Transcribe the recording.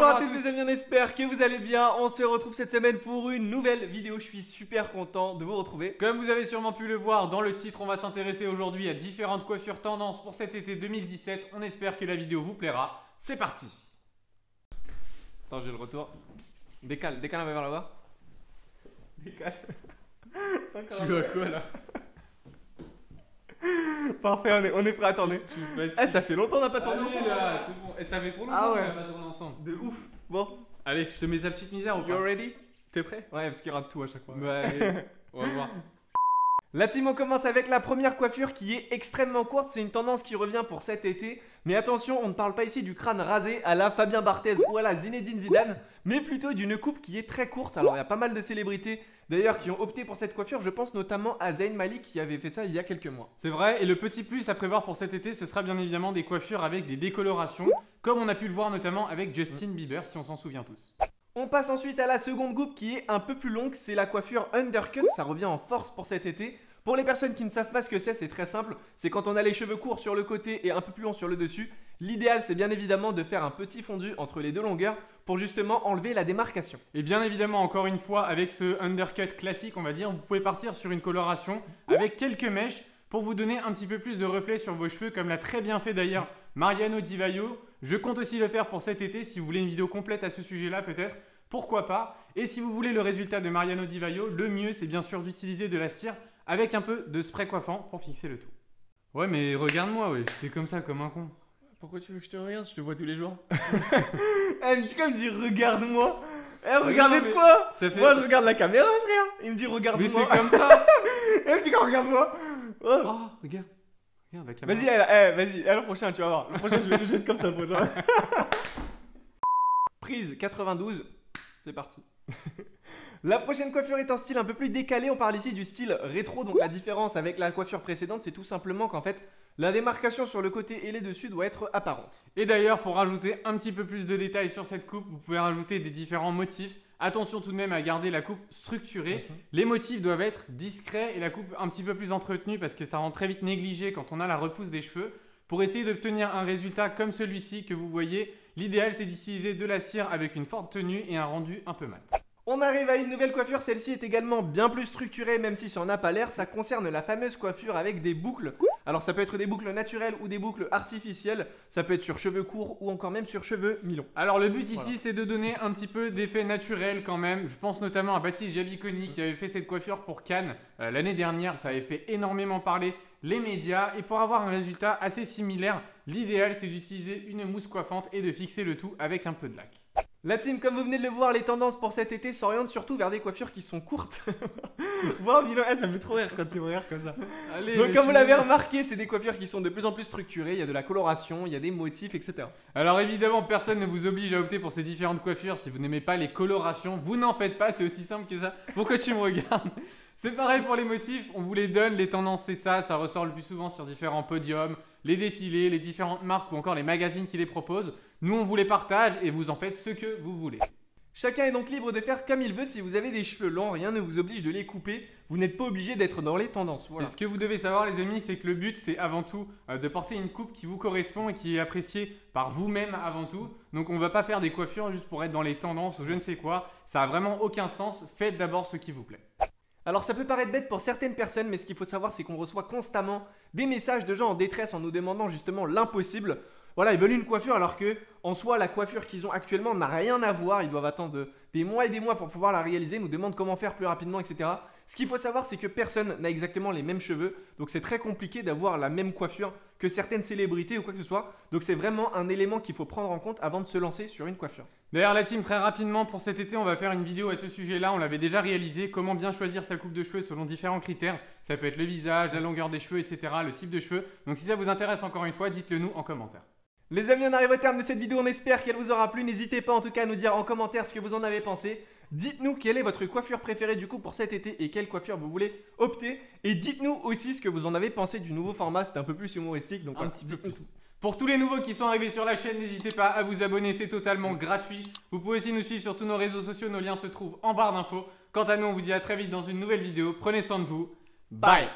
Bonjour à tous les amis, on espère que vous allez bien. On se retrouve cette semaine pour une nouvelle vidéo. Je suis super content de vous retrouver. Comme vous avez sûrement pu le voir dans le titre, on va s'intéresser aujourd'hui à différentes coiffures tendances pour cet été 2017. On espère que la vidéo vous plaira. C'est parti. Attends, j'ai le retour. Décale un peu vers là-bas. Décale. Tu vois quoi là? Parfait, on est prêt, attendez. Eh, ça fait longtemps qu'on n'a pas tourné ensemble. Là, c'est bon. Et ça fait trop longtemps Ah ouais. qu'on n'a pas tourné ensemble. De ouf. Bon, Allez, je te mets ta petite misère ou you pas? ready? T'es prêt? Ouais, parce qu'il rate tout à chaque fois. Bah allez, on va voir. La team, on commence avec la première coiffure qui est extrêmement courte. C'est une tendance qui revient pour cet été. Mais attention, on ne parle pas ici du crâne rasé à la Fabien Barthez ou à la Zinedine Zidane, mais plutôt d'une coupe qui est très courte. Alors, il y a pas mal de célébrités d'ailleurs qui ont opté pour cette coiffure. Je pense notamment à Zayn Malik qui avait fait ça il y a quelques mois. C'est vrai, et le petit plus à prévoir pour cet été, ce sera bien évidemment des coiffures avec des décolorations, comme on a pu le voir notamment avec Justin Bieber, si on s'en souvient tous. On passe ensuite à la seconde coupe qui est un peu plus longue, c'est la coiffure undercut, ça revient en force pour cet été. Pour les personnes qui ne savent pas ce que c'est très simple, c'est quand on a les cheveux courts sur le côté et un peu plus long sur le dessus. L'idéal c'est bien évidemment de faire un petit fondu entre les deux longueurs pour justement enlever la démarcation. Et bien évidemment, encore une fois, avec ce undercut classique, on va dire, vous pouvez partir sur une coloration avec quelques mèches pour vous donner un petit peu plus de reflet sur vos cheveux, comme l'a très bien fait d'ailleurs Mariano Di Vaio. Je compte aussi le faire pour cet été, si vous voulez une vidéo complète à ce sujet-là peut-être, pourquoi pas. Et si vous voulez le résultat de Mariano Di Vaio, le mieux c'est bien sûr d'utiliser de la cire avec un peu de spray coiffant pour fixer le tout. Ouais mais regarde-moi, ouais, t'es comme ça, comme un con. Pourquoi tu veux que je te regarde? Je te vois tous les jours. Elle me dit comme dire regarde-moi. Eh, regardez de quoi? Moi je regarde la caméra, frère. Il me dit regarde-moi. Mais t'es comme ça. Elle me dit regarde-moi. Oh. Oh, regarde. Regarde la caméra. Vas-y, le prochain, tu vas voir. Le prochain, je vais être comme ça, le prochain. Prise 92, c'est parti. La prochaine coiffure est un style un peu plus décalé, on parle ici du style rétro, donc la différence avec la coiffure précédente, c'est tout simplement qu'en fait, la démarcation sur le côté et les dessus doit être apparente. Et d'ailleurs, pour rajouter un petit peu plus de détails sur cette coupe, vous pouvez rajouter des différents motifs. Attention tout de même à garder la coupe structurée. Les motifs doivent être discrets et la coupe un petit peu plus entretenue parce que ça rend très vite négligé quand on a la repousse des cheveux. Pour essayer d'obtenir un résultat comme celui-ci que vous voyez, l'idéal c'est d'utiliser de la cire avec une forte tenue et un rendu un peu mat. On arrive à une nouvelle coiffure, celle-ci est également bien plus structurée, même si ça n'en a pas l'air. Ça concerne la fameuse coiffure avec des boucles. Alors ça peut être des boucles naturelles ou des boucles artificielles. Ça peut être sur cheveux courts ou encore même sur cheveux mi-longs. Alors le but ici c'est de donner un petit peu d'effet naturel quand même. Je pense notamment à Baptiste Javikoni qui avait fait cette coiffure pour Cannes l'année dernière. Ça avait fait énormément parler les médias. Et pour avoir un résultat assez similaire, l'idéal c'est d'utiliser une mousse coiffante et de fixer le tout avec un peu de lac. La team, comme vous venez de le voir, les tendances pour cet été s'orientent surtout vers des coiffures qui sont courtes. Voir Milo, ça me fait trop rire quand il me regarde comme ça. Allez, donc comme vous l'avez remarqué, c'est des coiffures qui sont de plus en plus structurées. Il y a de la coloration, il y a des motifs, etc. Alors évidemment, personne ne vous oblige à opter pour ces différentes coiffures. Si vous n'aimez pas les colorations, vous n'en faites pas, c'est aussi simple que ça. Pourquoi tu me regardes? C'est pareil pour les motifs, on vous les donne, les tendances c'est ça ressort le plus souvent sur différents podiums, les défilés, les différentes marques ou encore les magazines qui les proposent. Nous on vous les partage et vous en faites ce que vous voulez. Chacun est donc libre de faire comme il veut. Si vous avez des cheveux longs, rien ne vous oblige de les couper. Vous n'êtes pas obligé d'être dans les tendances. Voilà. Et ce que vous devez savoir les amis, c'est que le but c'est avant tout de porter une coupe qui vous correspond et qui est appréciée par vous-même avant tout. Donc on ne va pas faire des coiffures juste pour être dans les tendances ou je ne sais quoi. Ça n'a vraiment aucun sens. Faites d'abord ce qui vous plaît. Alors ça peut paraître bête pour certaines personnes, mais ce qu'il faut savoir c'est qu'on reçoit constamment des messages de gens en détresse en nous demandant justement l'impossible. Voilà, ils veulent une coiffure alors que en soi la coiffure qu'ils ont actuellement n'a rien à voir. Ils doivent attendre des mois et des mois pour pouvoir la réaliser, ils nous demandent comment faire plus rapidement, etc. Ce qu'il faut savoir c'est que personne n'a exactement les mêmes cheveux, donc c'est très compliqué d'avoir la même coiffure que certaines célébrités ou quoi que ce soit. Donc c'est vraiment un élément qu'il faut prendre en compte avant de se lancer sur une coiffure. D'ailleurs la team, très rapidement pour cet été on va faire une vidéo à ce sujet là, on l'avait déjà réalisé, comment bien choisir sa coupe de cheveux selon différents critères. Ça peut être le visage, la longueur des cheveux, etc., le type de cheveux. Donc si ça vous intéresse encore une fois, dites-le nous en commentaire. Les amis, on arrive au terme de cette vidéo, on espère qu'elle vous aura plu. N'hésitez pas en tout cas à nous dire en commentaire ce que vous en avez pensé. Dites-nous quelle est votre coiffure préférée du coup pour cet été et quelle coiffure vous voulez opter. Et dites-nous aussi ce que vous en avez pensé du nouveau format, c'était un peu plus humoristique. Donc un petit peu plus. Pour tous les nouveaux qui sont arrivés sur la chaîne, n'hésitez pas à vous abonner, c'est totalement gratuit. Vous pouvez aussi nous suivre sur tous nos réseaux sociaux, nos liens se trouvent en barre d'infos. Quant à nous, on vous dit à très vite dans une nouvelle vidéo. Prenez soin de vous. Bye.